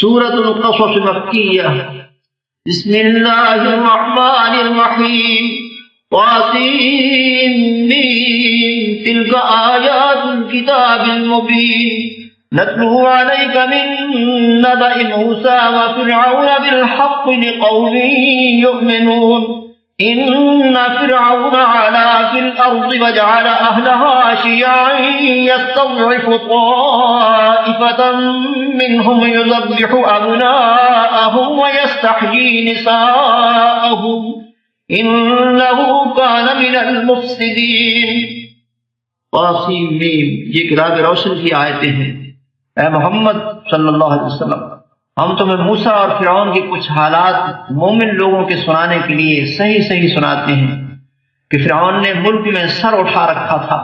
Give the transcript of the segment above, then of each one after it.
سورة القصص مكية. بسم الله الرحمن الرحيم. طاسين تلك آيات الكتاب المبين نتلو عليك من نبأ موسى وفرعون بالحق لقوم يؤمنون. إن فرعون علا في الأرض وجعل أهلها شيعا يستضعف طائفة منهم يذبح أبناءهم ويستحيي نساءهم إنه كان من المفسدين. طاسین میم، یہ کتاب روشن کی آیتیں ہیں۔ اے محمد صلی اللہ علیہ وسلم، ہم تمہیں موسیٰ اور فرعون کی کچھ حالات مومن لوگوں کے سنانے کے لیے صحیح صحیح سناتے ہیں کہ فرعون نے ملک میں سر اٹھا رکھا تھا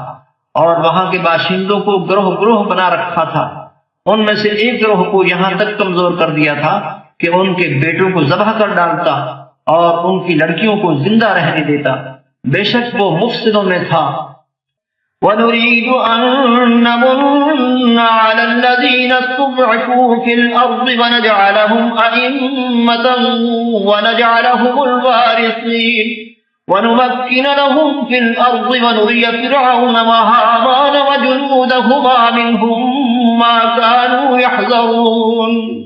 اور وہاں کے باشندوں کو گروہ گروہ بنا رکھا تھا۔ ان میں سے ایک گروہ کو یہاں تک کمزور کر دیا تھا کہ ان کے بیٹوں کو ذبح کر ڈالتا اور ان کی لڑکیوں کو زندہ رہنے دیتا۔ بے شک وہ مفسدوں میں تھا۔ ونريد أن نمن على الذين استضعفوا في الأرض ونجعلهم أئمة ونجعلهم الوارثين ونمكن لهم في الأرض ونري فرعون وهامان وجنودهما منهم ما كانوا يحذرون.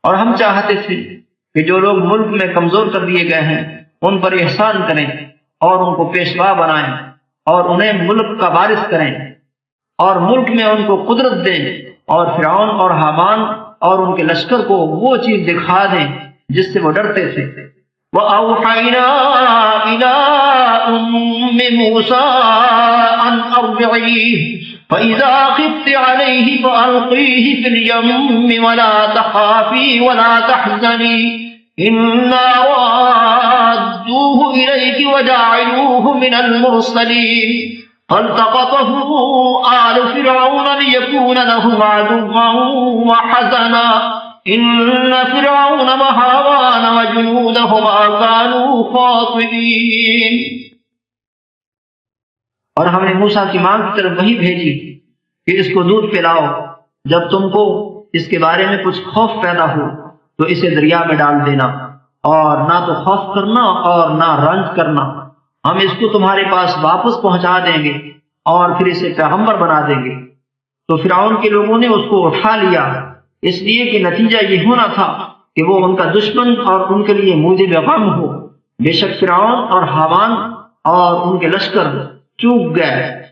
اور ہم چاہتے تھے کہ جو لوگ ملک میں کمزور کر دیے گئے ہیں ان پر احسان کریں اور ان کو پیشوا بنائیں اور انہیں ملک کا وارث کریں اور ملک میں ان کو قدرت دیں اور فرعون اور حامان اور ان کے لشکر کو وہ چیز دکھا دیں جس سے وہ ڈرتے تھے۔ وَأَوْحَيْنَا إِلَىٰ أُمِّ مُوسَىٰ أَنْ أَرْضِعِيهِ فَإِذَا خِفْتِ عَلَيْهِ فَأَلْقِيهِ فِي الْيَمِّ وَلَا تَخَافِي وَلَا تَحْزَنِي إِنَّا رَادُّوهُ إِلَيْكِ وَجَاعِلُوهُ مِنَ الْمُرْسَلِينَ فَالْتَقَطَهُ آلُ فِرْعَوْنَ لِيَكُونَ لَهُمْ عَدُوًّا وَحَزَنًا إِنَّ فِرْعَوْنَ وَهَامَانَ وَجُنُودَهُمَا كَانُوا خَاطِئِينَ. اور ہم نے موسیٰ کی ماں کی طرف وحی بھیجی کہ اس کو دودھ پلاؤ، جب تم کو اس کے بارے میں کچھ خوف پیدا ہو تو اسے دریا میں ڈال دینا، اور نہ تو خوف کرنا اور نہ رنج کرنا۔ ہم اس کو تمہارے پاس واپس پہنچا دیں گے اور پھر اسے پیغمبر بنا دیں گے۔ تو فرعون کے لوگوں نے اس کو اٹھا لیا، اس لیے کہ نتیجہ یہ ہونا تھا کہ وہ ان کا دشمن اور ان کے لیے موجب غم ہو۔ بے شک فرعون اور حامان اور ان کے لشکر چوک گئے۔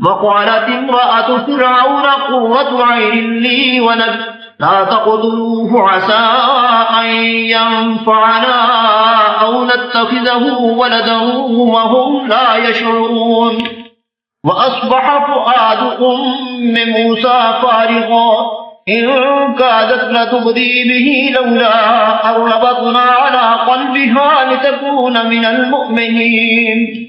وقالت امرأة فرعون قرة عين لي ولك لا تقتلوه عسى أن ينفعنا أو نتخذه ولدا وهم لا يشعرون. وأصبح فؤاد أم موسى فارغا إن كادت لتبدي به لولا أن ربطنا على قلبها لتكون من المؤمنين.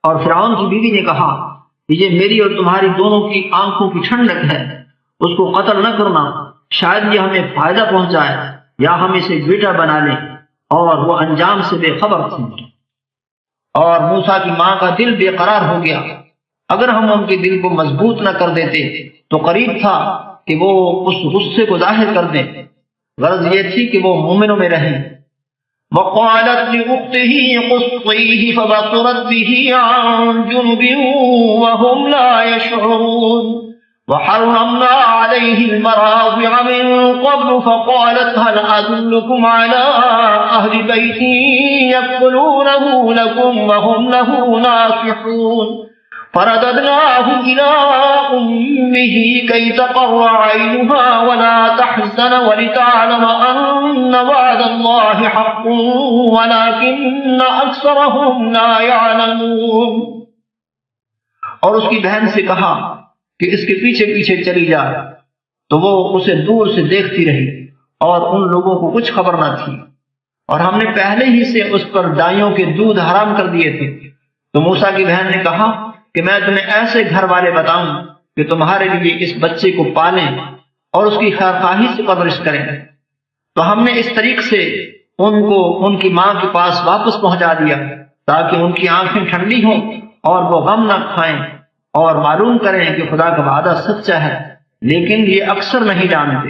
اور فرعون کی بیوی نے کہا کہ یہ میری اور تمہاری دونوں کی آنکھوں کی ٹھنڈک ہے، اس کو قتل نہ کرنا، شاید یہ ہمیں فائدہ پہنچائے یا ہم اسے بیٹا بنا لیں۔ اور وہ انجام سے بے خبر تھی۔ اور موسیٰ کی ماں کا دل بے قرار ہو گیا۔ اگر ہم ان کے دل کو مضبوط نہ کر دیتے تو قریب تھا کہ وہ اس غصے کو ظاہر کر دیں۔ غرض یہ تھی کہ وہ مومنوں میں رہیں۔ وقالت لأخته قصيه فبصرت به عن جنب وهم لا يشعرون. وحرمنا عليه المراضع من قبل فقالت هل أدلكم على أهل بيت يكفلونه لكم وهم له ناصحون. فرددناه إلى أمه كي تقر عينها ولا تحزن ولتعلم أن وعد الله حق ولكن أكثرهم لا يعلمون. اور اس کی بہن سے کہا کہ اس کے پیچھے پیچھے چلی جا، تو وہ اسے دور سے دیکھتی رہی اور ان لوگوں کو کچھ خبر نہ تھی، اور ہم نے پہلے ہی سے اس پر دائیوں کے دودھ حرام کر دیے تھے۔ تو موسیٰ کی بہن نے کہا کہ میں تمہیں ایسے گھر والے بتاؤں کہ تمہارے لیے اس بچے کو پالیں اور اس کی خواہی سے پرورش کریں۔ تو ہم نے اس طریق سے ان کو ان کی ماں کے پاس واپس پہنچا دیا تاکہ ان کی آنکھیں ٹھنڈی ہوں اور وہ غم نہ کھائیں اور معلوم کریں کہ خدا کا وعدہ سچا ہے، لیکن یہ اکثر نہیں جانتے۔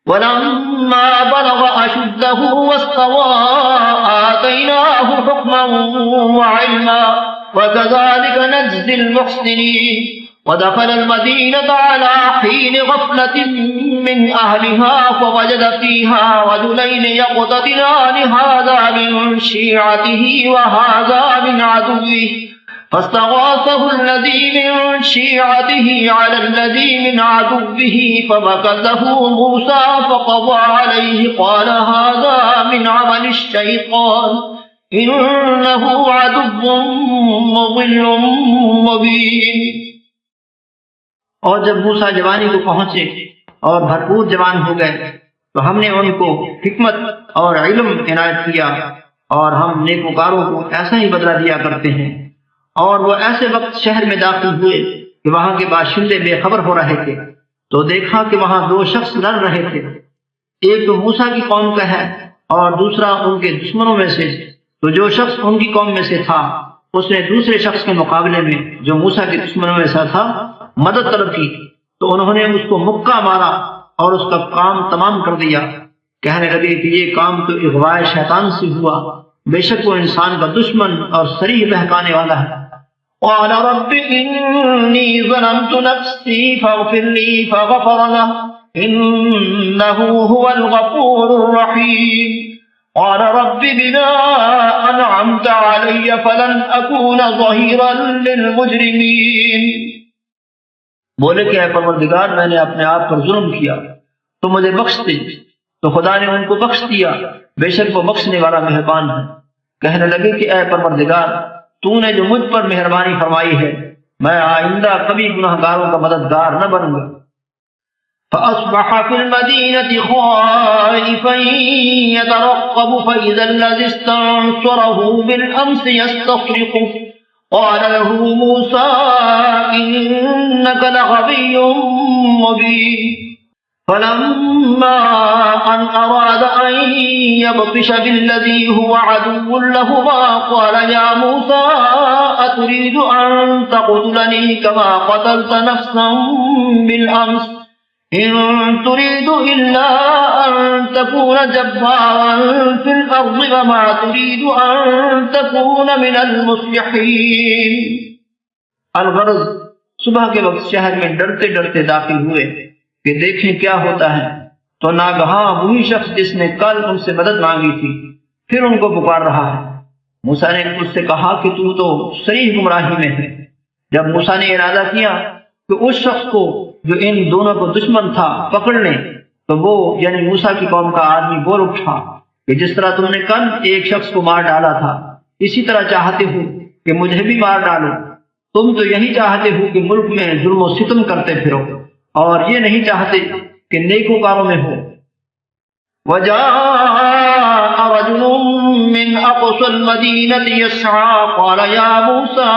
ولما بلغ أشده واستوى آتيناه حكما وعلما وكذلك نجزي المحسنين ودخل المدينة على حين غفلة من أهلها فوجد فيها رجلين يقتتلان هذا من شيعته وهذا من عدوه فاستغاثه الذي من شيعته على الذي من عدوه فمكثه موسى فقضى عليه قال هذا من عمل الشيطان إنه عدو مضل مبين. اور جب موسیٰ جوانی کو پہنچے اور بھرپور جوان ہو گئے تو ہم نے ان کو حکمت اور علم عنایت کیا، اور ہم نیکوکاروں کو ایسا ہی بدلہ دیا کرتے ہیں. اور وہ ایسے وقت شہر میں داخل ہوئے کہ وہاں کے باشندے بے خبر ہو رہے تھے، تو دیکھا کہ وہاں دو شخص لڑ رہے تھے، ایک تو موسیٰ کی قوم کا ہے اور دوسرا ان کے دشمنوں میں سے. تو جو شخص ان کی قوم میں سے تھا اس نے دوسرے شخص کے مقابلے میں جو موسیٰ کے دشمنوں میں سے تھا مدد طلب کی، تو انہوں نے اس کو مکہ مارا اور اس کا کام تمام کر دیا. کہنے لگے کہ یہ کام تو اغواء شیطان سے ہوا، بے شک وہ انسان کا دشمن اور صریح بہکانے والا ہے. قال رب إني ظلمت نفسي فاغفر لي فغفر له إنه هو الغفور الرحيم. قال رب بما أنعمت علي فلن أكون ظهيرا للمجرمين. بولے کہ اے پروردگار میں نے اپنے آپ پر ظلم کیا تو مجھے بخش دے. تو خدا نے ان کو بخش دیا، بے شک وہ بخشنے والا مہربان ہے. کہنے لگے کہ اے پروردگار تو نے جو مجھ پر مہربانی فرمائی ہے میں آئندہ کبھی گناہگاروں کا مددگار نہ بنوں گا. فأصبح في المدينة خائفا يترقب فإذا الذي استنصره بالأمس يستصرخه قال له موسى إنك لغبي مبين. فلما أن أراد أن يبطش بالذي هو عدو لهما قال يا موسى أتريد أن تقتلني كما قتلت نفسا بالأمس إن تريد إلا أن تكون جبارا في الأرض وما تريد أن تكون من المصلحين. الغرض صبح کے وقت شہر میں ڈرتے ڈرتے داخل ہوئے کہ دیکھیں کیا ہوتا ہے، تو ناگہاں وہی شخص جس نے کل ان سے مدد مانگی تھی پھر ان کو پکار رہا ہے. موسیٰ نے اس سے کہا کہ تو صریح گمراہی میں ہے. جب موسیٰ نے ارادہ کیا کہ اس شخص کو جو ان دونوں کو دشمن تھا پکڑ لیں، تو وہ یعنی موسیٰ کی قوم کا آدمی بول اٹھا کہ جس طرح تم نے کل ایک شخص کو مار ڈالا تھا اسی طرح چاہتے ہو کہ مجھے بھی مار ڈالو. تم تو یہی چاہتے ہو کہ ملک میں ظلم و ستم کرتے پھرو اور یہ نہیں چاہتے کہ نیکوکاروں میں ہو. وجاء رجل من أقصى المدينة يسعى قال يا موسى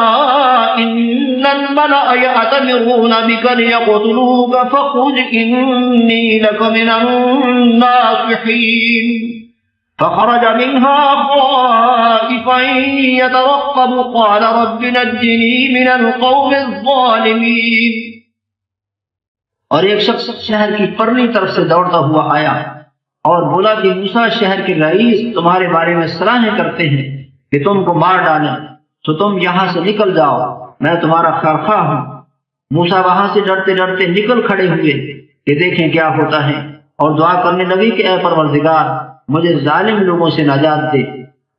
إن الملأ يأتمرون بك ليقتلوك فاخرج إني لك من الناصحين. فخرج منها خائفا يترقب قال رب نجني من القوم الظالمين. اور ایک شخص شہر کی پرلی طرف سے دوڑتا ہوا آیا اور بولا کہ موسیٰ شہر کے رئیس تمہارے بارے میں صلاحیں کرتے ہیں کہ تم کو مار ڈالیں، تو تم یہاں سے نکل جاؤ، میں تمہارا خیرخواہ ہوں. موسیٰ وہاں سے ڈرتے ڈرتے نکل کھڑے ہوئے کہ دیکھیں کیا ہوتا ہے، اور دعا کرنے لگے کہ اے پروردگار مجھے ظالم لوگوں سے نجات دے.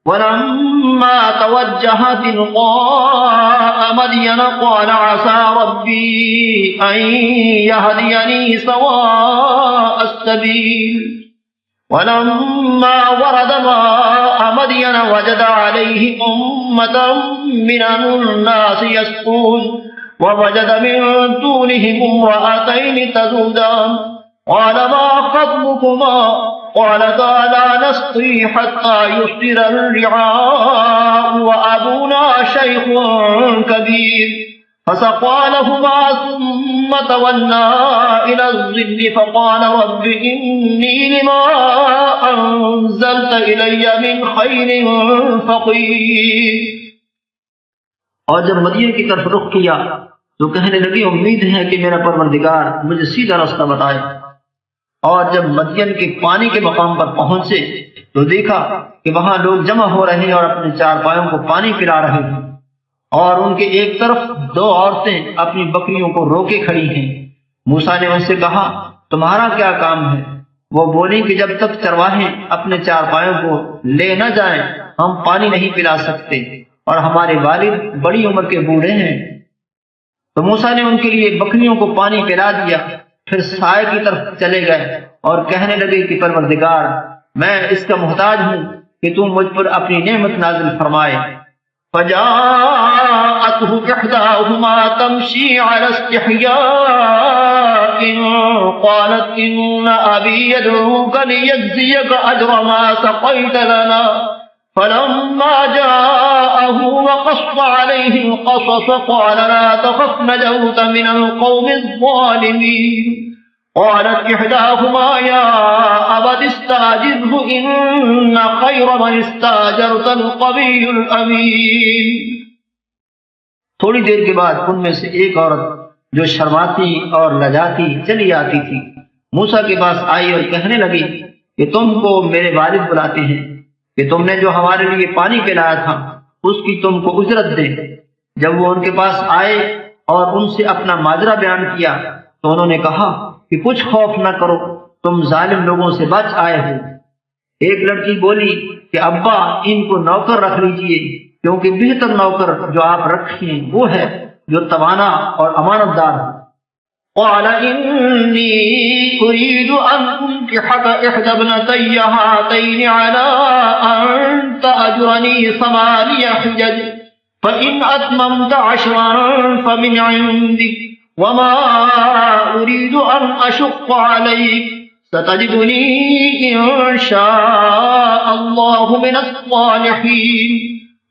ولما توجه تلقاء مدين قال عسى ربي أن يهديني سواء السبيل. ولما ورد ماء مدين وجد عليه أمة من الناس يسقون ووجد من دونهم امرأتين تذودان قال ما خطبكما قالتا لا نسقي حتى يصدر الرعاء وأبونا شيخ كبير. فسقى لهما ثم تولى إلى الظل فقال رب إني لما أنزلت إلي من خير فقير. اور جب مدین کی طرف رخ کیا تو کہنے لگی امید ہے کہ میرا پروردگار مجھے سیدھا راستہ بتائے. اور جب مدین کے پانی کے مقام پر پہنچے تو دیکھا کہ وہاں لوگ جمع ہو رہے ہیں اور اپنے چارپائوں کو پانی پلا رہے ہیں، اور ان کے ایک طرف دو عورتیں اپنی بکریوں کو روکے کھڑی ہیں۔ موسیٰ نے ان سے کہا تمہارا کیا کام ہے؟ وہ بولی کہ جب تک چرواہے اپنے چارپائوں کو لے نہ جائیں ہم پانی نہیں پلا سکتے، اور ہمارے والد بڑی عمر کے بوڑھے ہیں۔ تو موسیٰ نے ان کے لیے بکریوں کو پانی پلا دیا، پھر سائے کی طرف چلے گئے اور کہنے لگے کہ پروردگار، میں اس کا محتاج ہوں کہ تم مجھ پر اپنی نعمت نازل فرمائے۔ فجاءته إحداهما تمشي على استحياء قالت إن أبي يدعوك ليجزيك أجر ما سقيت لنا فلما جاءه وقص عليه القصص قال لا تخف نجوت من القوم الظالمين قالت إحداهما يا أبت استأجره إن خير من استأجرت القوي الأمين۔ تھوڑی دیر کے بعد ان میں سے ایک عورت جو شرماتی اور لجاتی چلی آتی تھی موسیٰ کے پاس آئی اور کہنے لگی کہ تم کو میرے والد بلاتے ہیں کہ تم نے جو ہمارے لیے پانی پلایا تھا اس کی تم کو اجرت دیں۔ جب وہ ان کے پاس آئے اور ان سے اپنا ماجرا بیان کیا تو انہوں نے کہا کہ کچھ خوف نہ کرو، تم ظالم لوگوں سے بچ آئے ہو۔ ایک لڑکی بولی کہ ابا ان کو نوکر رکھ لیجئے، کیونکہ بہتر نوکر جو آپ رکھیں وہ ہے جو توانا اور امانت دار ہے۔ قال إني أريد أن أنكحك إحدى ابنتي هاتين على أن تأجرني 8 حجج فإن أتممت 10 فمن عندك وما أريد أن أشق عليك ستجدني إن شاء الله من الصالحين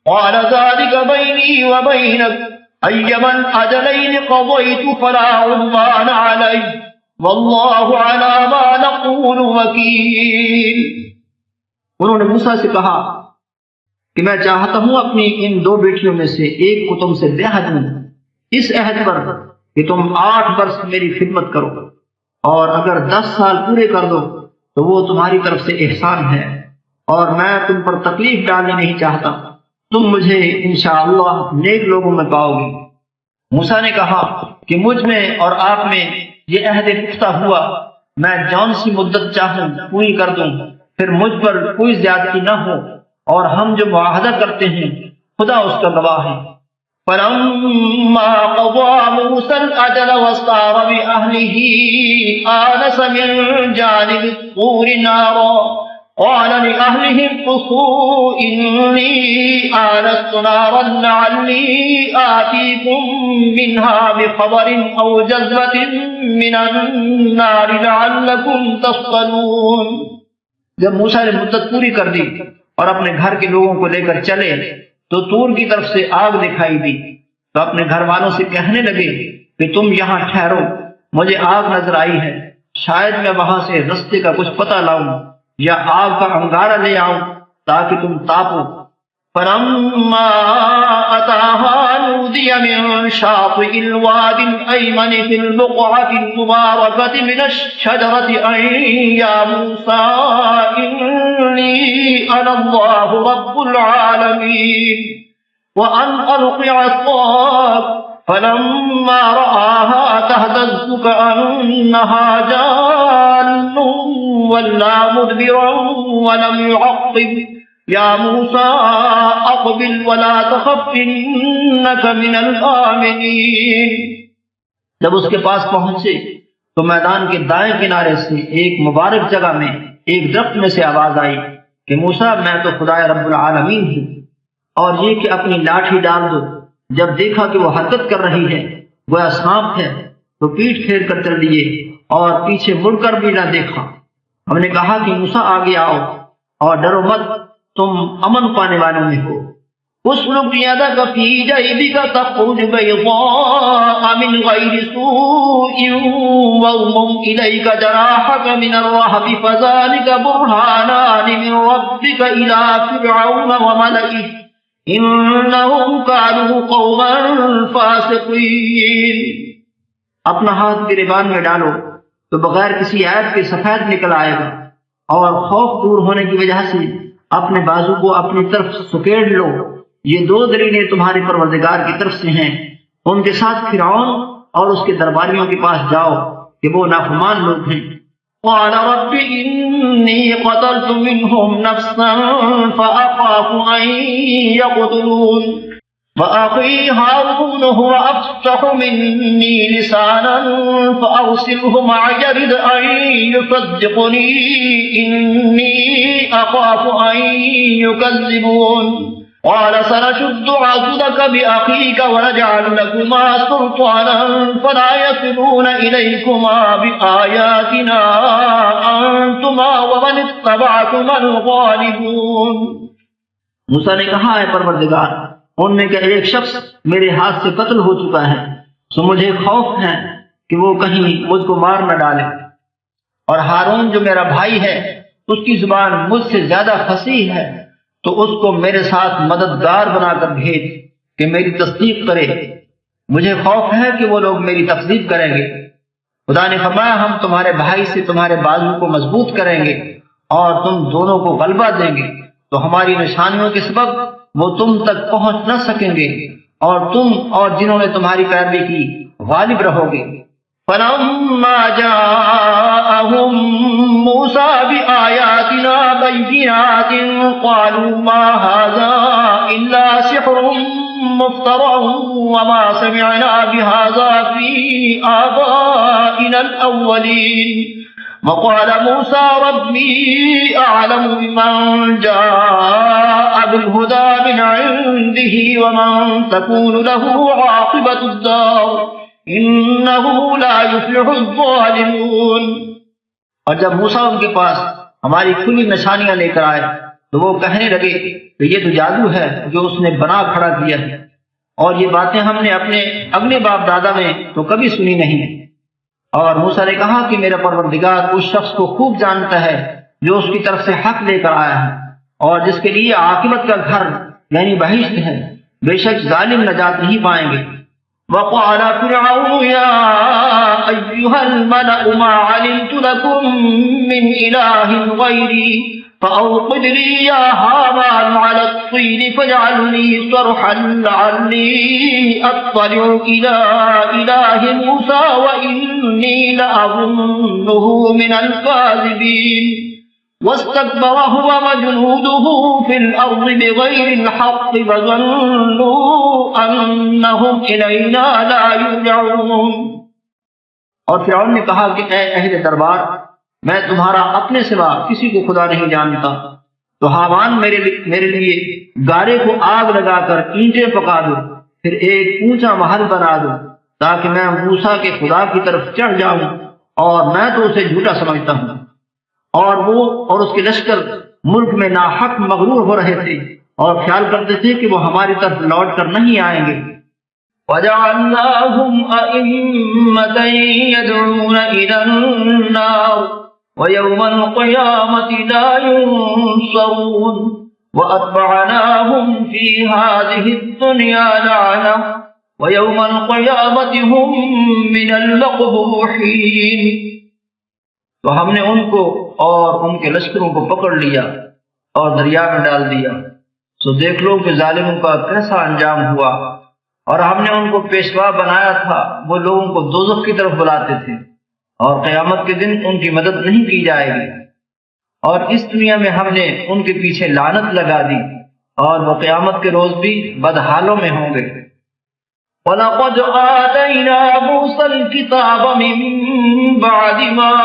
قال ذلك بيني وبينك أيما الأجلين قضيت فلا عدوان علي والله على ما نقول وكيل۔ انہوں نے موسیٰ سے کہا کہ میں چاہتا ہوں اپنی ان 2 بیٹیوں میں سے ایک کو تم سے بیاہ دوں، اس عہد پر کہ تم 8 برس میری خدمت کرو، اور اگر 10 سال پورے کر دو تو وہ تمہاری طرف سے احسان ہے، اور میں تم پر تکلیف ڈالنی نہیں چاہتا، تم مجھے انشاءاللہ نیک لوگوں میں پاؤ گی۔ موسیٰ نے کہا کہ مجھ میں اور آپ میں یہ عہد پختہ ہوا، میں جون سی مدت چاہوں پوری کر دوں، پھر مجھ پر کوئی زیادتی نہ ہو، اور ہم جو معاہدہ کرتے ہیں خدا اس کا گواہ ہے۔ فلما قضى موسى الأجل وسار بأهله آنس من جانب الطور نارا قال لأهلهم قصوا إني آنست نارا لعلي آتيكم منها بخبر أو جذبة من النار لعلكم تصطلون۔ جب موسیٰ نے مدت پوری کر دی اور اپنے گھر کے لوگوں کو لے کر چلے تو طور کی طرف سے آگ دکھائی دی، تو اپنے گھر والوں سے کہنے لگے کہ تم یہاں ٹھہرو، مجھے آگ نظر آئی ہے، شاید میں وہاں سے رستے کا کچھ پتہ لاؤں یا آگ کا انگارہ لے آؤں تاکہ تم تاپو۔ فلما أتاها نودي من شاطئ الواد الأيمن في البقعة المباركة من الشجرة أن يا موسى إني أنا الله رب العالمين وأن ألق عصاك فلما رآها تهتز كأنها جان ولا مدبرا ولم يعقب یا موسیٰ اقبل ولا تخف انک من الآمنین۔ جب اس کے پاس پہنچے تو میدان کے دائیں کنارے سے ایک مبارک جگہ میں ایک درخت میں سے آواز آئی کہ موسیٰ میں تو خدا رب العالمین ہوں، اور یہ کہ اپنی لاٹھی ڈال دو۔ جب دیکھا کہ وہ حرکت کر رہی ہے گویا سانپ ہے تو پیٹھ پھیر کر چل دیے اور پیچھے مڑ کر بھی نہ دیکھا۔ ہم نے کہا کہ موسیٰ آگے آؤ اور ڈرو مت، تم امن پانے والوں میں ہو۔ اسلک یدک فی جیبک تخرج بیضاء من غیر سوء واضمم الیک جناحک من الرہب فذلک برہانان من ربک الی فرعون وملئہ انہم کانوا قوما فاسقین۔ اپنا ہاتھ گریبان میں ڈالو تو بغیر کسی عیب کے سفید نکل آئے گا، اور خوف دور ہونے کی وجہ سے اپنے بازو کو اپنی طرف سکیڑ لو۔ یہ دو دلیلیں تمہارے پروردگار کی طرف سے ہیں۔ ان کے ساتھ فرعون اور اس کے درباریوں کے پاس جاؤ کہ وہ نافرمان لوگ ہیں۔ قال رب إني قتلت منهم نفسا فأخاف أن يقتلون وأخي هارون هو أفصح مني لسانا فأرسله معي يرد أن يصدقني إني أخاف أن يكذبون قال سنشد عضدك بأخيك ونجعل لكما سلطانا فلا يصلون إليكما بآياتنا أنتما ومن اتبعكما الغالبون۔ موسیٰ نے کہا ہے پروردگار، ان میں کا ایک شخص میرے ہاتھ سے قتل ہو چکا ہے، سو مجھے خوف ہے کہ وہ کہیں مجھ کو مار نہ ڈالے، اور ہارون جو میرا بھائی ہے اس کی زبان مجھ سے زیادہ فصیح ہے، تو اس کو میرے ساتھ مددگار بنا کر بھیج کہ میری تصدیق کرے۔ مجھے خوف ہے کہ وہ لوگ میری تکذیب کریں گے۔ خدا نے فرمایا ہم تمہارے بھائی سے تمہارے بازو کو مضبوط کریں گے اور تم دونوں کو غلبہ دیں گے، تو ہماری نشانیوں کے سبب وہ تم تک پہنچ نہ سکیں گے، اور تم اور جنہوں نے تمہاری پیروی کی غالب رہو گے۔ فلما جاءهم موسى بآياتنا بينات قالوا ما هذا إلا سحر مفترى وما سمعنا بهذا في آبائنا الأولين وقال موسى ربي أعلم بمن جاء بالهدى من عنده ومن تكون له عاقبة الدار انہو لا یفلح الظالمون۔ اور جب موسیٰ ان کے پاس ہماری کھلی نشانیاں لے کر آئے تو وہ کہنے لگے کہ یہ تو جادو ہے جو اس نے بنا کھڑا کیا ہے، اور یہ باتیں ہم نے اپنے اگلے باپ دادا میں تو کبھی سنی نہیں۔ اور موسیٰ نے کہا کہ میرا پروردگار اس شخص کو خوب جانتا ہے جو اس کی طرف سے حق لے کر آیا ہے، اور جس کے لیے عاقبت کا گھر یعنی بہشت ہے، بے شک ظالم نجات نہیں پائیں گے۔ وقال فرعون يا أيها الملأ ما علمت لكم من إله غيري فأوقد لي يا هامان على الطين فاجعلني صرحا لعلي أطلع إلى إله موسى وإني لأظنه من الكاذبين واستكبر هو وجنوده في الأرض بغير الحق فظنوا أنهم إلينا لا يرجعون۔ اور فرعون نے کہا کہ اے اہل دربار، میں تمہارا اپنے سوا کسی کو خدا نہیں جانتا، تو ہامان میرے لیے گارے کو آگ لگا کر اینٹیں پکا دو، پھر ایک اونچا محل بنا دو تاکہ میں موسیٰ کے خدا کی طرف چڑھ جاؤں، اور میں تو اسے جھوٹا سمجھتا ہوں۔ اور وہ اور اس کے لشکر ملک میں ناحق مغرور ہو رہے تھے اور خیال کرتے تھے کہ وہ ہماری طرف لوٹ کر نہیں آئیں گے۔ وَجَعَلْنَاهُمْ أَئِمَّةً يَدْعُونَ إِلَى النَّارِ وَيَوْمَ الْقِيَامَةِ لَا يُنصَرُونَ وَأَتْبَعْنَاهُمْ فِي هَذِهِ الدُّنْيَا لَعْنَةً وَيَوْمَ الْقِيَامَةِ هُمْ مِنَ الْمَقْبُوحِينَ۔ تو ہم نے ان کو اور ان کے لشکروں کو پکڑ لیا اور دریا میں ڈال دیا، سو دیکھ لو کہ ظالموں کا کیسا انجام ہوا۔ اور ہم نے ان کو پیشوا بنایا تھا، وہ لوگوں کو دوزخ کی طرف بلاتے تھے، اور قیامت کے دن ان کی مدد نہیں کی جائے گی، اور اس دنیا میں ہم نے ان کے پیچھے لعنت لگا دی، اور وہ قیامت کے روز بھی بدحالوں میں ہوں گے۔ وَلَقَدْ آتَيْنَا مُوسَى الْكِتَابَ مِن بَعْدِ مَا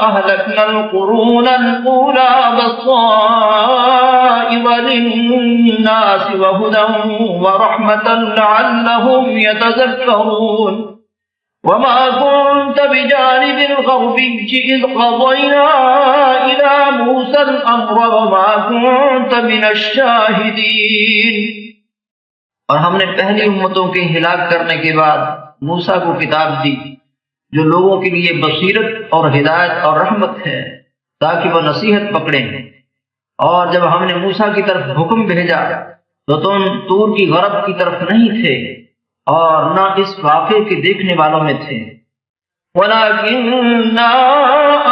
أَهْلَكْنَا الْقُرُونَ الْأُولَى بَصَائِرَ لِلنَّاسِ وَهُدًى وَرَحْمَةً لَعَلَّهُمْ يَتَذَكَّرُونَ وَمَا كُنتَ بِجَانِبِ الْغَرْبِيِّ إِذْ قَضَيْنَا إِلَى مُوسَى الْأَمْرَ وَمَا كُنتَ مِنَ الشَّاهِدِينَ۔ اور ہم نے پہلی امتوں کے ہلاک کرنے کے بعد موسیٰ کو کتاب دی جو لوگوں کے لیے بصیرت اور ہدایت اور رحمت ہے تاکہ وہ نصیحت پکڑیں۔ اور جب ہم نے موسیٰ کی طرف حکم بھیجا تو تم طور کی غرب کی طرف نہیں تھے اور نہ اس واقعے کے دیکھنے والوں میں تھے۔ ولكننا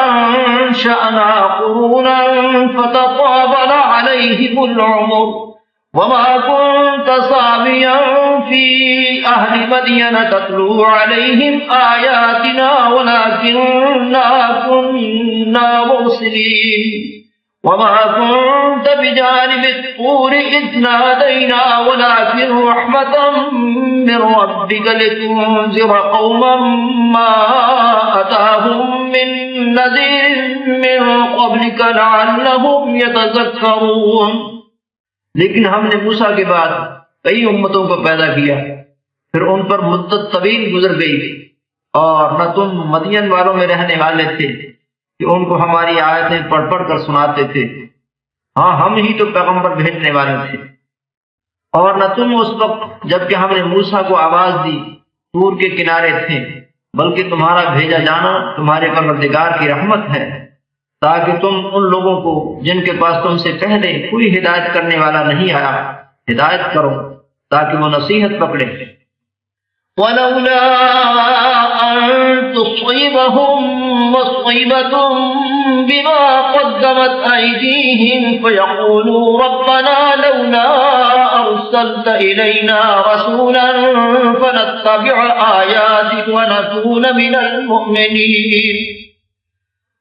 أنشأنا قرونا فتطاول عليهم العمر وما كنت صابيا في أهل مدين تتلو عليهم آياتنا ولكننا كنا مرسلين وما كنت بجانب الطور إذ نادينا ولكن رحمة من ربك لتنذر قوما ما أتاهم من نذير من قبلك لعلهم يتذكرون۔ لیکن ہم نے موسیٰ کے بعد کئی امتوں کو پیدا کیا، پھر ان پر مدت طویل گزر گئی، اور نہ تم مدین والوں میں رہنے والے تھے کہ ان کو ہماری آیتیں پڑھ پڑھ کر سناتے تھے۔ ہاں، ہم ہی تو پیغمبر بھیجنے والے تھے۔ اور نہ تم اس وقت جب کہ ہم نے موسیٰ کو آواز دی طور کے کنارے تھے، بلکہ تمہارا بھیجا جانا تمہارے پروردگار کی رحمت ہے، تاکہ تم ان لوگوں کو جن کے پاس تم سے پہلے کوئی ہدایت کرنے والا نہیں آیا ہدایت کرو، تاکہ وہ نصیحت پکڑے۔ ولولا أن تصيبهم مصيبة بما قدمت أيديهم فيقولوا ربنا لولا أرسلت إلينا رسولا فنتبع آياتك ونكون من المؤمنين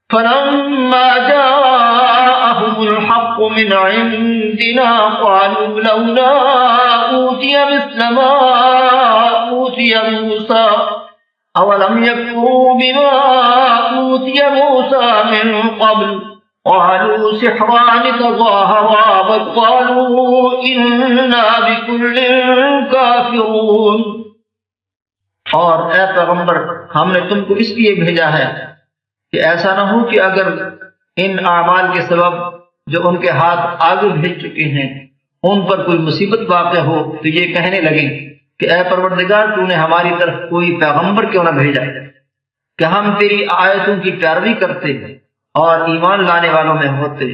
فلما جاءهم الحق من عندنا قالوا لولا أوتي مثل ما أوتي موسى أولم يكفروا بما أوتي موسى من قبل قالوا سحران تظاهرا وقالوا إنا بكل كافرون۔ اور اے پیغمبر، ہم نے تم کو اس لیے بھیجا ہے کہ ایسا نہ ہو کہ اگر ان اعمال کے سبب جو ان کے ہاتھ آگے بھیج چکے ہیں ان پر کوئی مصیبت واقع ہو تو یہ کہنے لگیں کہ اے پروردگار، تو نے ہماری طرف کوئی پیغمبر کیوں نہ بھیجا کہ ہم تیری آیتوں کی پیروی کرتے اور ایمان لانے والوں میں ہوتے۔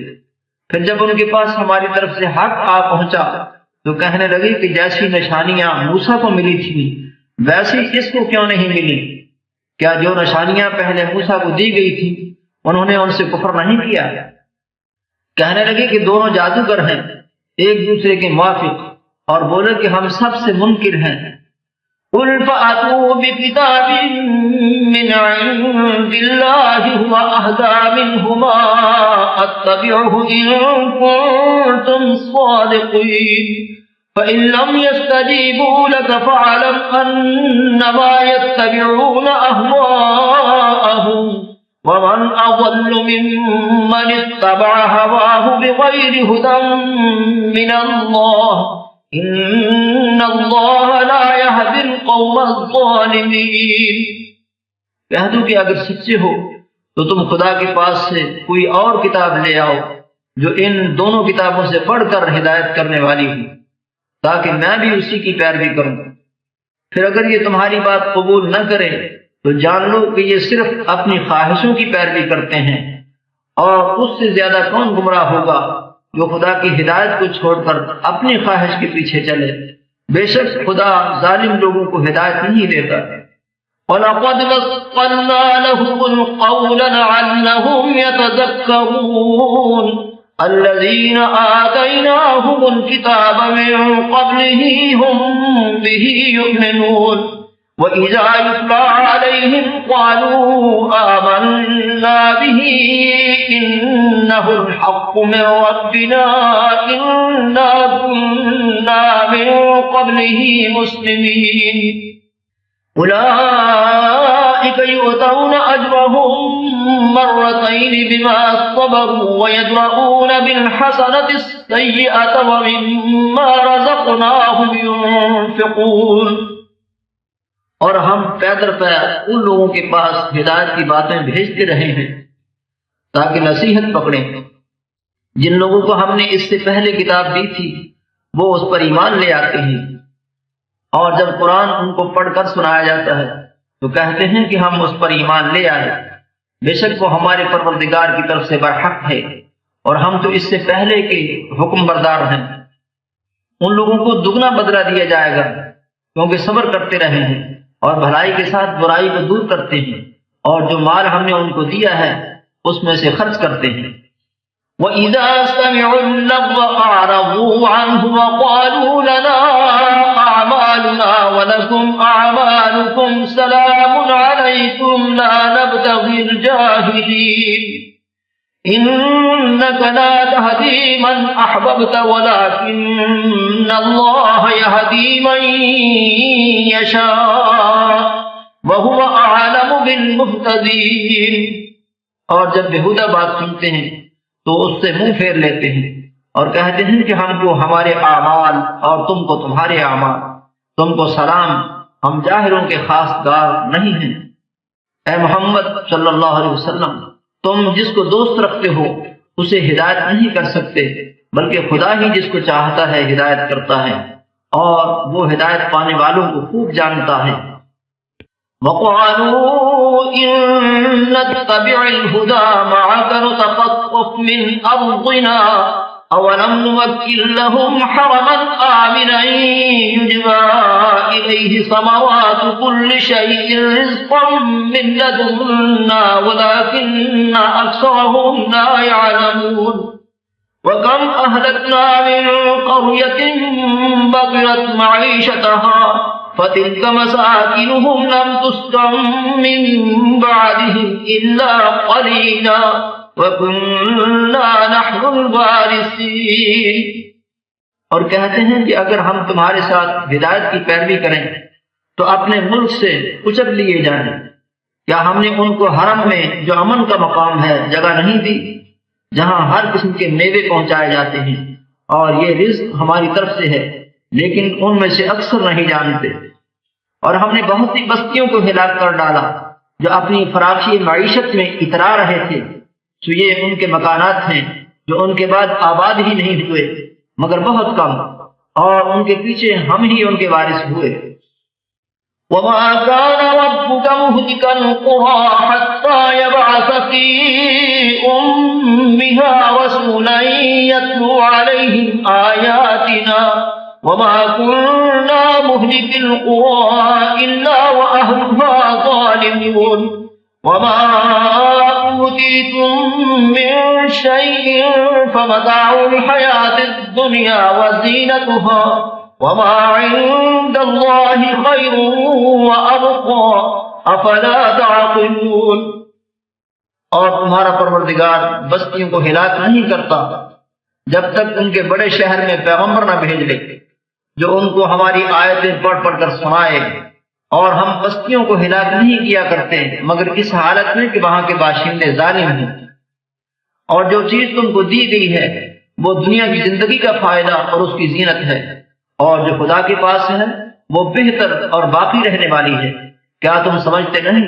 پھر جب ان کے پاس ہماری طرف سے حق آ پہنچا تو کہنے لگے کہ جیسی نشانیاں موسیٰ کو ملی تھی ویسی اس کو کیوں نہیں ملی؟ کیا جو نشانیاں پہلے موسیٰ کو دی گئی تھی انہوں نے ان سے کفر نہیں کیا؟ کہنے لگے کہ دونوں جادوگر ہیں، ایک دوسرے کے موافق، اور بولے کہ ہم سب سے منکر ہیں۔ قل فأتوا بكتاب من عند الله هو أهدى منهما أتبعه إن كنتم صادقين فإن لم يستجيبوا لك فاعلم أنما يتبعون أهواءهم ومن أضل ممن اتبع هواه بغير هدى من الله إن الله لا يهدي القوم الظالمين۔ کہہ دو کہ اگر سچے ہو تو تم خدا کے پاس سے کوئی اور کتاب لے آؤ جو ان دونوں کتابوں سے پڑھ کر ہدایت کرنے والی ہو، تاکہ میں بھی اسی کی پیروی کروں۔ پھر اگر یہ تمہاری بات قبول نہ کرے تو جان لو کہ یہ صرف اپنی خواہشوں کی پیروی کرتے ہیں، اور اس سے زیادہ کون گمراہ ہوگا جو خدا کی ہدایت کو چھوڑ کر اپنی خواہش کے پیچھے چلے۔ بے شک خدا ظالم لوگوں کو ہدایت نہیں دیتا۔ وَلَقَدْ وَصَّلْنَا لَهُمُ الْقَوْلَ لَعَلَّهُمْ يَتَذَكَّرُونَ الَّذِينَ آتَيْنَاهُمُ الْكِتَابَ مِنْ قَبْلِهِ هُمْ بِهِ يُؤْمِنُونَ وَإِذَا يُتْلَى عَلَيْهِمْ قَالُوا آمَنَّا بِهِ إِنَّهُ الْحَقُّ مِنْ رَبِّنَا إِنَّا كُنَّا مِنْ قَبْلِهِ مُسْلِمِينَ أُولَئِكَ يُؤْتَوْنَ أَجْرَهُمْ مرتين بما صبروا ويدرؤون بالحسنة السيئة ومما رزقناهم ينفقون۔ اور ہم پیدر پہ ان لوگوں کے پاس ہدایت کی باتیں بھیجتے رہے ہیں تاکہ نصیحت پکڑیں۔ جن لوگوں کو ہم نے اس سے پہلے کتاب دی تھی وہ اس پر ایمان لے آتے ہیں، اور جب قرآن ان کو پڑھ کر سنایا جاتا ہے تو کہتے ہیں کہ ہم اس پر ایمان لے آئے، بے شک وہ ہمارے پروردگار کی طرف سے برحق ہے، اور ہم تو اس سے پہلے کے حکم بردار ہیں۔ ان لوگوں کو دگنا بدلہ دیا جائے گا کیونکہ صبر کرتے رہے ہیں اور بھلائی کے ساتھ برائی کو دور کرتے ہیں، اور جو مال ہم نے ان کو دیا ہے اس میں سے خرچ کرتے ہیں۔ وَإِذَا سَمِعُوا اللَّغْوَ أَعْرَضُوا عَنْهُ وَقَالُوا لَنَا أَعْمَالُنَا وَلَكُمْ أَعْمَالُكُمْ سَلَامٌ عَلَيْكُمْ لَا نَبْتَغِي الْجَاهِلِينَ إِنَّكَ لَا تَهْدِي مَنْ أَحْبَبْتَ وَلَكِنَّ اللَّهَ يَهْدِي مَن يَشَاءُ وَهُوَ أَعْلَمُ بِالْمُهْتَدِينَ۔ اور جب بےہودہ بات سنتے ہیں تو اس سے منہ پھیر لیتے ہیں اور کہتے ہیں کہ ہم کو ہمارے اعمال اور تم کو تمہارے اعمال، تم کو سلام، ہم جاہلوں کے خاص دار نہیں ہیں۔ اے محمد صلی اللہ علیہ وسلم، تم جس کو دوست رکھتے ہو اسے ہدایت نہیں کر سکتے، بلکہ خدا ہی جس کو چاہتا ہے ہدایت کرتا ہے، اور وہ ہدایت پانے والوں کو خوب جانتا ہے۔ وَقَالُوا إِن نَّتَّبِعِ الْهُدَىٰ مَعَكَ نُتَخَطَّفْ مِنْ أَرْضِنَا أَوَلَمْ نُمَكِّن لَّهُمْ حَرَمًا آمِنًا يُجْبَىٰ إِلَيْهِ ثَمَرَاتُ كُلِّ شَيْءٍ رِّزْقًا مِّن لَّدُنَّا وَلَٰكِنَّ أَكْثَرَهُمْ لَا يَعْلَمُونَ وَكَمْ أَهْلَكْنَا مِن قَرْيَةٍ بَطِرَتْ مَعِيشَتَهَا فَتِلْكَ مَسَاكِنُهُمْ لَمْ تُسْكَن مِّن بَعْدِهِمْ إِلَّا قَلِيلًا وَكُنَّا نَحْنُ الْوَارِثِينَ۔ اور کہتے ہیں کہ اگر ہم تمہارے ساتھ ہدایت کی پیروی کریں تو اپنے ملک سے کچل لیے جائیں۔ کیا ہم نے ان کو حرم میں جو امن کا مقام ہے جگہ نہیں دی، جہاں ہر قسم کے میوے پہنچائے جاتے ہیں، اور یہ رزق ہماری طرف سے ہے، لیکن ان میں سے اکثر نہیں جانتے۔ اور ہم نے بہت سی بستیوں کو ہلاک کر ڈالا جو اپنی فراخی معیشت میں اترا رہے تھے، تو یہ ان کے مکانات ہیں جو ان کے بعد آباد ہی نہیں ہوئے مگر بہت کم، اور ان کے پیچھے ہم ہی ان کے وارث ہوئے۔ وَمَا كَانَ رَبُّكَ مُهْلِكَ الْقُرَىٰ حَتَّىٰ يَبْعَثَ فِي أُمِّهَا رَسُولًا يَتْلُو عَلَيْهِمْ آيَاتِنَا وَمَا كُنَّا مُهْلِكِ الْقُرَىٰ إِلَّا وَأَهْلُهَا ظَالِمُونَ وَمَا أُوتِيتُم مِّن شَيْءٍ فَمَتَاعُ الْحَيَاةِ الدُّنْيَا وَزِينَتُهَا وَمَا عِندَ اللَّهِ خَيْرٌ وَأَبْقَىٰ أَفَلَا تَعْقِلُونَ۔ اور تمہارا پروردگار بستیوں کو ہلاک نہیں کرتا جب تک ان کے بڑے شہر میں پیغمبر نہ بھیج لے جو ان کو ہماری آیتیں پڑھ پڑھ کر سنائے، اور ہم بستیوں کو ہلاک نہیں کیا کرتے مگر اس حالت میں کہ وہاں کے باشندے ظالم ہیں۔ اور جو چیز تم کو دی گئی ہے وہ دنیا کی زندگی کا فائدہ اور اس کی زینت ہے، اور جو خدا کے پاس ہے وہ بہتر اور باقی رہنے والی ہے۔ کیا تم سمجھتے نہیں؟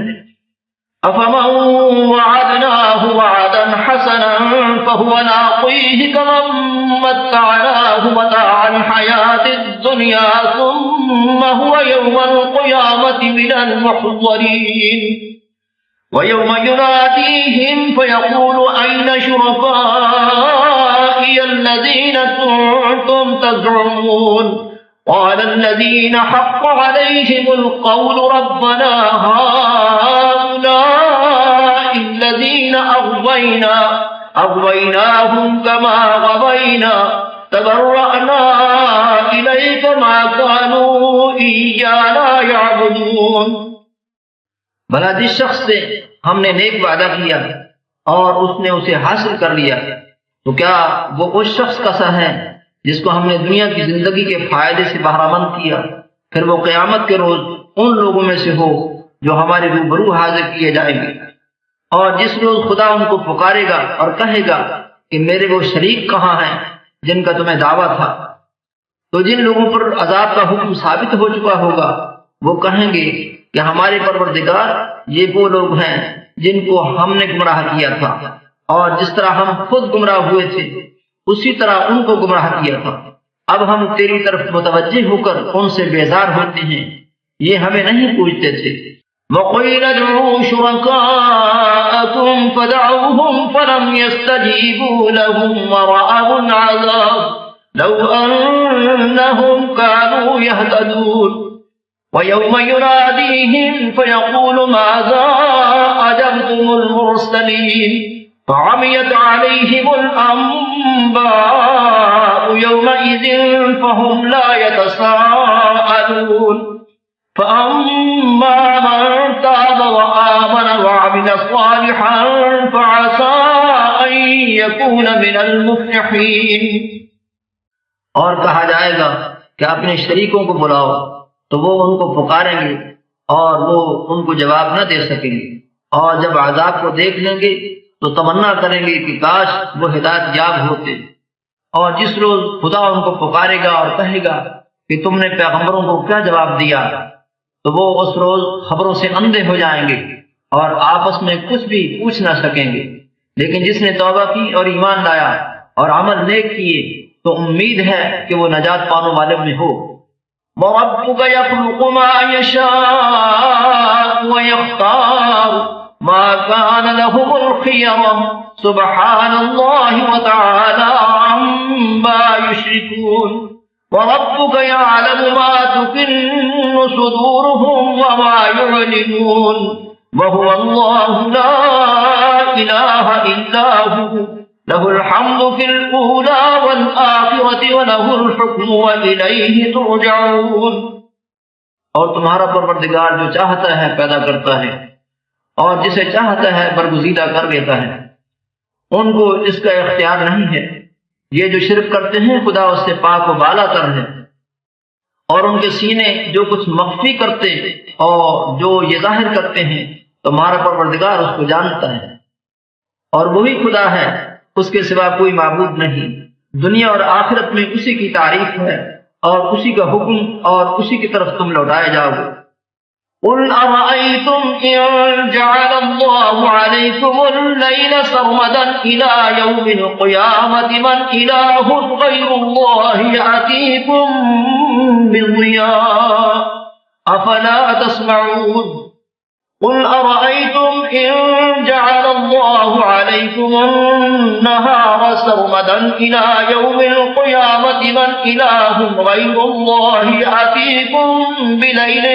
أَفَمَن وَعَدْنَاهُ وَعْدًا حَسَنًا فَهُوَ لَاقِيهِ كَمَن مَّتَّعْنَاهُ مَتَاعَ الْحَيَاةِ الدُّنْيَا ثُمَّ هُوَ يَوْمَ الْقِيَامَةِ مِنَ الْمُحْضَرِينَ وَيَوْمَ يُنَادِيهِمْ فَيَقُولُ أَيْنَ شُرَكَائِيَ الَّذِينَ كُنتُمْ تَزْعُمُونَ قَالَ الَّذِينَ حَقَّ عَلَيْهِمُ الْقَوْلُ رَبَّنَا هَٰؤُلَاءِ الَّذِينَ أَغْوَيْنَاهُمْ كَمَا غَوَيْنَا تَبَرَّأْنَا إِلَيْكَ مَا كَانُوا إِيَّانَا يَعْبُدُونَ۔ بھلا جس شخص سے ہم نے نیک وعدہ کیا اور اس نے اسے حاصل کر لیا، تو کیا وہ اس شخص کا سا ہے جس کو ہم نے دنیا کی زندگی کے فائدے سے بہرہ مند کیا، پھر وہ قیامت کے روز ان لوگوں میں سے ہو جو ہمارے روبرو حاضر کیے جائیں گے، اور جس روز خدا ان کو پکارے گا اور کہے گا کہ میرے وہ شریک کہاں ہیں جن کا تمہیں دعویٰ تھا، تو جن لوگوں پر عذاب کا حکم ثابت ہو چکا ہوگا وہ کہیں گے کہ ہمارے پروردگار یہ وہ لوگ ہیں جن کو ہم نے گمراہ کیا تھا، اور جس طرح ہم خود گمراہ ہوئے تھے اسی طرح ان کو گمراہ کیا تھا۔ اب ہم تیری طرف متوجہ ہو کر ان سے بیزار ہوتے ہیں، یہ ہمیں نہیں پوچھتے تھے۔ وَقِيلَ ادْعُوا شُرَكَاءَكُمْ فَدَعَوْهُمْ فَلَمْ يَسْتَجِيبُوا لَهُمْ وَرَأَوُا الْعَذَابَ لَوْ أَنَّهُمْ كَانُوا يَهْتَدُونَ۔ وَيَوْمَ يُنَادِيهِمْ فَيَقُولُ مَاذَا أَجَبْتُمُ الْمُرْسَلِينَ فَعَمِيَتْ عَلَيْهِمُ الْأَنبَاءُ يَوْمَئِذٍ فَهُمْ لَا يَتَسَاءَلُونَ فَأَمَّا مَنْ تَابَ وَآمَنَ وَعَمِلَ صَالِحًا فَعَسَىٰ أَنْ يَكُونَ مِنَ الْمُفْلِحِينَ۔ اور کہا جائے گا کہ اپنے شریکوں کو بلاؤ، تو وہ ان کو پکاریں گے اور وہ ان کو جواب نہ دے سکیں گے، اور جب عذاب کو دیکھ لیں گے تو تمنا کریں گے کہ کاش وہ ہدایت یاب ہوتے۔ اور جس روز خدا ان کو پکارے گا اور کہے گا کہ تم نے پیغمبروں کو کیا جواب دیا، تو وہ اس روز خبروں سے اندھے ہو جائیں گے اور آپس میں کچھ بھی پوچھ نہ سکیں گے۔ لیکن جس نے توبہ کی اور ایمان لایا اور عمل نیک کیے تو امید ہے کہ وہ نجات پانے والے میں ہو۔ وَرَبُّكَ يَخْلُقُ مَا يَشَاءُ وَيَخْتَارُ مَا كَانَ لَهُمُ الْخِيَرَةُ سُبْحَانَ اللَّهِ وَتَعَالَى عَمَّا يُشْرِكُونَ وَرَبُّكَ يَعْلَمُ مَا تُكِنُّ صُدُورُهُمْ وَمَا يُعْلِنُونَ وَهُوَ اللَّهُ لَا إِلَٰهَ إِلَّا هُوَ لَهُ الْحَمْدُ فِي الْأُولَى وَالْآخِرَةِ وَلَهُ الْحُكْمُ وَإِلَيْهِ تُرْجَعُونَ۔ اور تمہارا پروردگار جو چاہتا ہے پیدا کرتا ہے اور جسے چاہتا ہے برگزیدہ کر دیتا ہے، ان کو اس کا اختیار نہیں ہے۔ یہ جو شرک کرتے ہیں خدا اس سے پاک و بالا تر ہے، اور ان کے سینے جو کچھ مخفی کرتے اور جو یہ ظاہر کرتے ہیں تمہارا پروردگار اس کو جانتا ہے۔ اور وہی خدا ہے، اس کے سوا کوئی معبود نہیں۔ دنیا اور آخرت میں اسی کی تعریف ہے اور اسی کا حکم اور اسی کی طرف تم لوٹائے جاؤ گے۔ قُلْ أَرَأَيْتُمْ إِنْ جَعَلَ اللَّهُ عَلَيْكُمُ اللَّيْلَ سَرْمَدًا إِلَى يَوْمِ الْقِيَامَةِ مَنْ إِلَٰهٌ غَيْرُ اللَّهِ يَأْتِيكُمْ بِضِيَاءٍ أَفَلَا تَسْمَعُونَ قُلْ أَرَأَيْتُمْ إِنْ جَعَلَ اللَّهُ عَلَيْكُمُ النَّهَارَ سَرْمَدًا إِلَى يَوْمِ الْقِيَامَةِ مَنْ إِلَٰهٌ غَيْرُ اللَّهِ يَأْتِيكُمْ بِلَيْلٍ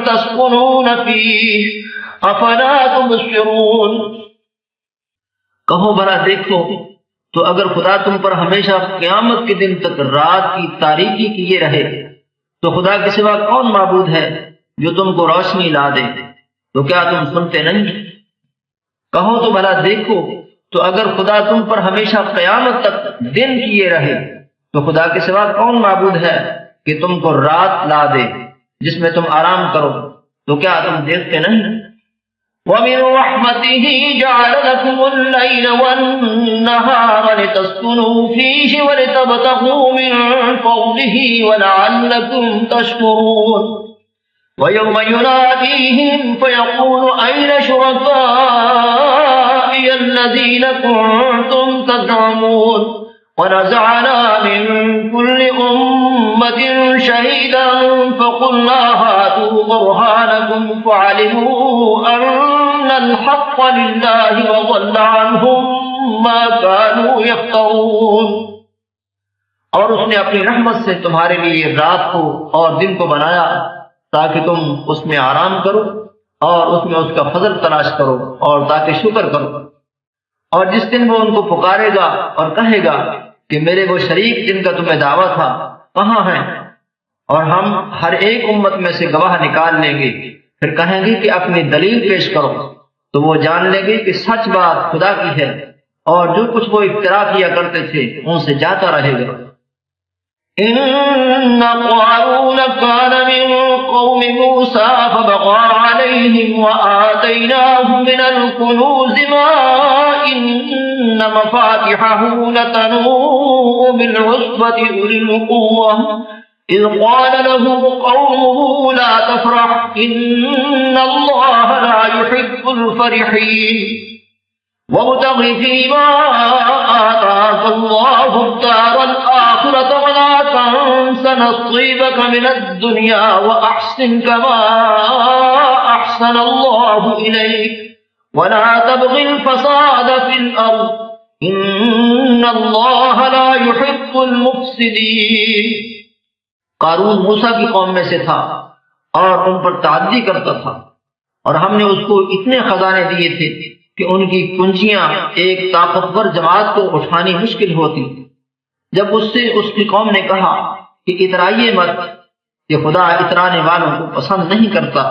تَسْكُنُونَ فِيهِ أَفَلَا تُبْصِرُونَ۔ کہو بھلا دیکھو، تو اگر خدا تم پر ہمیشہ قیامت کے دن تک رات کی تاریکی کیے رہے تو خدا کے سوا کون معبود ہے جو تم کو روشنی لا دے؟ تو کیا تم سنتے نہیں؟ کہو تو بھلا دیکھو، تو اگر خدا تم پر ہمیشہ قیامت تک دن کیے رہے تو خدا کے سوا کون معبود ہے کہ تم کو رات لا دے جس میں تم آرام کرو؟ تو کیا تم دیکھتے نہیں؟ وَمِن رَحْمَتِهِ جَعَلَ لَكُمُ اللَّيْلَ وَالنَّهَارَ لِتَسْكُنُوا فِيهِ وَلِتَبْتَغُوا مِن فَضْلِهِ وَلَعَلَّكُمْ تَشْكُرُونَ وَيَوْمَ يُنَادِيهِمْ فَيَقُولُ أَيْنَ شُرَكَائِيَ الَّذِينَ كُنتُمْ تَزْعُمُونَ وَنَزَعْنَا مِن كُلِّ أُمَّةٍ شَهِيدًا فَقُلْنَا هَاتُوا بُرْهَانَكُمْ فَعَلِمُوا أَنَّ الْحَقَّ لِلَّهِ وَضَلَّ عَنْهُمْ مَا كَانُوا يَفْتَرُونَ۔ اور اس نے اپنی رحمت سے تمہارے لیے رات کو اور دن کو بنایا تاکہ تم اس میں آرام کرو اور اس میں اس کا فضل تلاش کرو اور تاکہ شکر کرو۔ اور جس دن وہ ان کو پکارے گا اور کہے گا کہ میرے وہ شریک جن کا تمہیں دعویٰ تھا کہاں ہیں، اور ہم ہر ایک امت میں سے گواہ نکال لیں گے، پھر کہیں گے کہ اپنی دلیل پیش کرو، تو وہ جان لیں گے کہ سچ بات خدا کی ہے اور جو کچھ وہ افترا کیا کرتے تھے ان سے جاتا رہے گا۔ إن قارون كان من قوم موسى فبغى عليهم وآتيناه من الكنوز ما إن مفاتحه لتنوء بالعصبة أولي القوة إذ قال له قومه لا تفرح إن الله لا يحب الفرحين وابتغ فيما آتاك الله الدار الآخرة ولا تنس نصيبك من الدنيا وأحسن كما أحسن الله إليك ولا تبغ الفساد في الأرض إن الله لا يحب المفسدين۔ قارون موسیٰ کی قوم میں سے تھا اور ان پر تعدی کرتا تھا، اور ہم نے اس کو اتنے خزانے دیے تھے کہ ان کی کنجیاں ایک طاقتور جماعت کو اٹھانی مشکل ہوتی۔ جب اس سے اس کی قوم نے کہا کہ اترائیے مت، کہ خدا اترانے والوں کو پسند نہیں کرتا،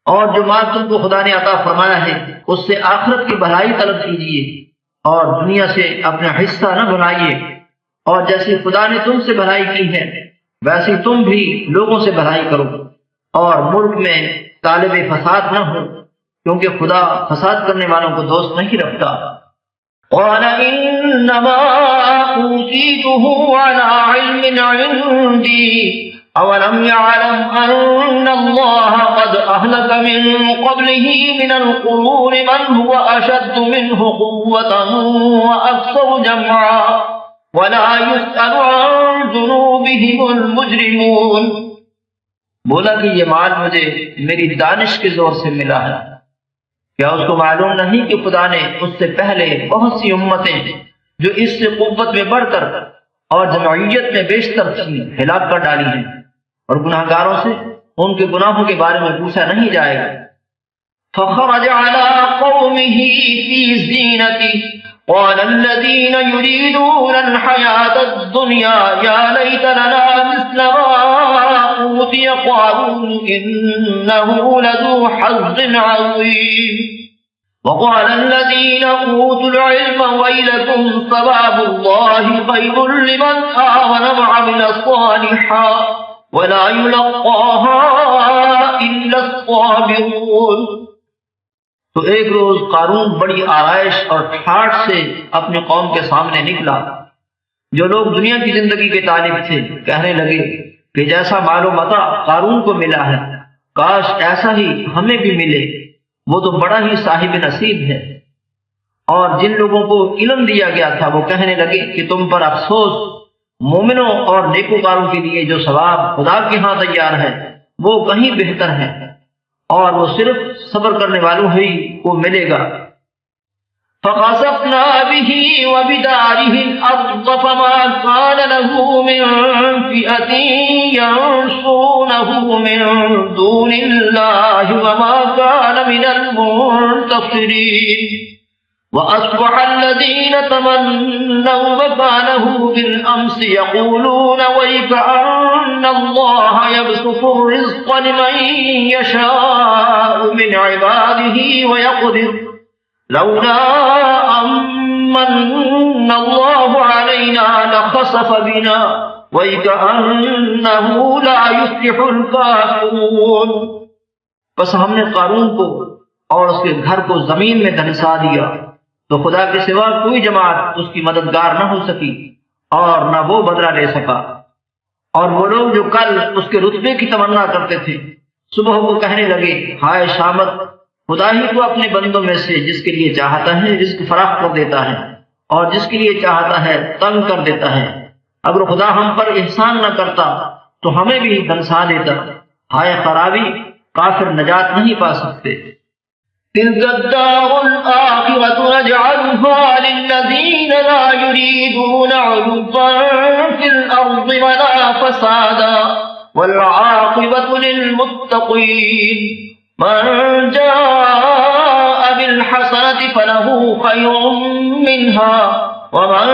اور جو مال تم کو خدا نے عطا فرمایا ہے اس سے آخرت کی بھلائی طلب کیجیے اور دنیا سے اپنا حصہ نہ بھلائیے، اور جیسی خدا نے تم سے بھلائی کی ہے ویسی تم بھی لوگوں سے بھلائی کرو، اور ملک میں طالب فساد نہ ہو، کیونکہ خدا فساد کرنے والوں کو دوست نہیں رکھتا۔ قال انما اوتیته على علم عندي اولم يعلم ان الله قد اهلك من قبله من القرون من هو اشد منه قوة واكثر جمعا ولا يسأل عن ذنوبهم المجرمون۔ بولا کہ یہ مال مجھے میری دانش کے زور سے ملا ہے، کیا اس کو معلوم نہیں کہ خدا نے اس سے پہلے بہت سی امتیں جو اس سے قوت میں بڑھ کر اور جمعیت میں بیشتر تھیں ہلاک کر ڈالی ہیں، اور گناہ گاروں سے ان کے گناہوں کے بارے میں پوچھا نہیں جائے گا۔ فخرج على قومه في زينته قال الذين يريدون الحياة الدنيا يا ليت لنا مثل ما أوتي قارون إنه لذو حظ عظيم وقال الذين أوتوا العلم ويلكم ثواب الله خير لمن آمن وعمل صالحا ولا يلقاها إلا الصابرون۔ تو ایک روز قارون بڑی آرائش اور ٹھاٹھ سے اپنی قوم کے سامنے نکلا۔ جو لوگ دنیا کی زندگی کے طالب تھے کہنے لگے کہ جیسا مال و متاع قارون کو ملا ہے کاش ایسا ہی ہمیں بھی ملے، وہ تو بڑا ہی صاحب نصیب ہے۔ اور جن لوگوں کو علم دیا گیا تھا وہ کہنے لگے کہ تم پر افسوس، مومنوں اور نیکوکاروں کے لیے جو ثواب خدا کے ہاں تیار ہے وہ کہیں بہتر ہے، اور وہ صرف صبر کرنے والوں ہی کو ملے گا۔ فخسفنا به وبداره الأرض فما كان له من فئة ينصرونه من دون الله وما كان من المنتصرين وأصبح الذين تمنوا مكانه بالأمس يقولون ويك أن الله يبسط الرزق لمن يشاء من عباده ويقدر لولا أمن الله علينا لخسف بنا ويكأنه لا يفلح الكافرون۔ بس ہم نے قارون کو اور اس کے گھر کو زمین میں دھنسا دیا تو خدا کے سوا کوئی جماعت اس کی مددگار نہ ہو سکی اور نہ وہ بدلہ لے سکا۔ اور وہ لوگ جو کل اس کے رتبے کی تمنا کرتے تھے صبح کو کہنے لگے ہائے شامت، خدا ہی کو اپنے بندوں میں سے جس کے لیے چاہتا ہے رزق فراخ کر دیتا ہے اور جس کے لیے چاہتا ہے تنگ کر دیتا ہے۔ اگر خدا ہم پر احسان نہ کرتا تو ہمیں بھی دھنسا دیتا۔ ہائے خرابی، کافر نجات نہیں پا سکتے۔ تلك الدار الآخرة نجعلها للذين لا يريدون علوا في الأرض ولا فسادا والعاقبة للمتقين من جاء بالحسنة فله خير منها ومن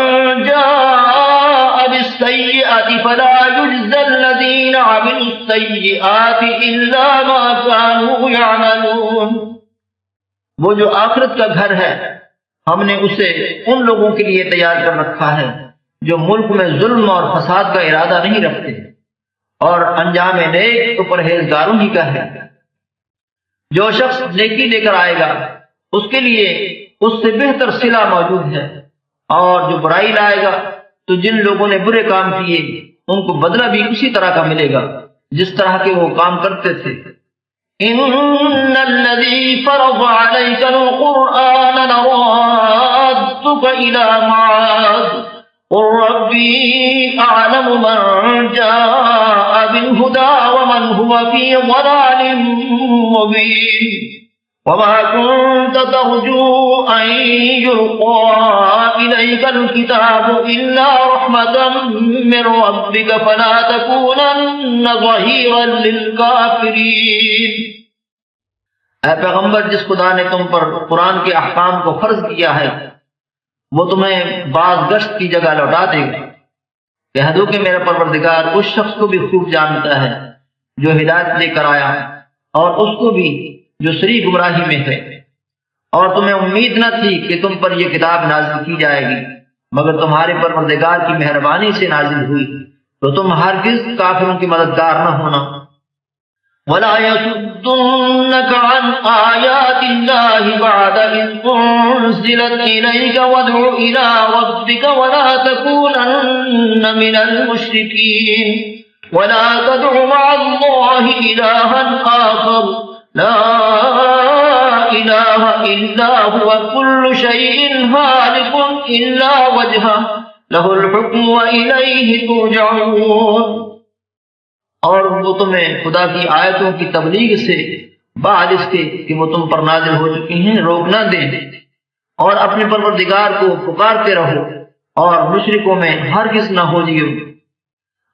جاء بالسيئة فلا يجزى الذين عملوا السيئات إلا ما كانوا يعملون۔ وہ جو آخرت کا گھر ہے ہم نے اسے ان لوگوں کے لیے تیار کر رکھا ہے جو ملک میں ظلم اور فساد کا ارادہ نہیں رکھتے، اور انجام نیک تو پرہیزگاروں ہی کا ہے۔ جو شخص نیکی لے کر آئے گا اس کے لیے اس سے بہتر صلہ موجود ہے، اور جو برائی لائے گا تو جن لوگوں نے برے کام کیے ان کو بدلہ بھی اسی طرح کا ملے گا جس طرح کے وہ کام کرتے تھے۔ إن الذي فرض عليك القرآن لرادك إلى معاد قل ربي أعلم من جاء بالهدى ومن هو في ضلال مبين وما كنت ترجو أن يلقى إليك الكتاب إلا رحمة من ربك فلا تكونن ظهيرا للكافرين۔ اے پیغمبر، جس خدا نے تم پر قرآن کے احکام کو فرض کیا ہے وہ تمہیں بعض گشت کی جگہ لوٹا دے گا۔ کہہ دو کہ میرا پروردگار اس شخص کو بھی خوب جانتا ہے جو ہدایت لے کر آیا ہے، اور اس کو بھی جو سری گمراہی میں ہے، اور تمہیں امید نہ تھی کہ تم پر یہ کتاب نازل کی جائے گی مگر تمہارے پروردگار کی مہربانی سے نازل ہوئی، تو تم ہرگز کافروں کی مددگار نہ ہونا۔ ولا يصدنك عن آيات الله بعد إذ أنزلت إليك وادع إلى ربك ولا تكونن من المشركين ولا تدع مع الله إلها آخر لا إله إلا هو كل شيء هالك إلا وجهه له الحكم وإليه ترجعون۔ اور وہ تمہیں خدا کی آیتوں کی تبلیغ سے بعد اس کے کہ وہ تم پر نازل ہو چکی ہیں روک نہ دیں، اور اپنے پروردگار کو پکارتے رہو اور مشرکوں میں ہرگز نہ ہو جیو،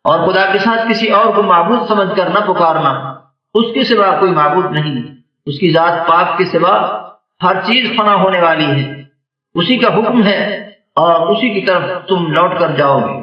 اور خدا کے ساتھ کسی اور کو معبود سمجھ کر نہ پکارنا۔ اس کے سوا کوئی معبود نہیں، اس کی ذات پاک کے سوا ہر چیز فنا ہونے والی ہے، اسی کا حکم ہے اور اسی کی طرف تم لوٹ کر جاؤ گے۔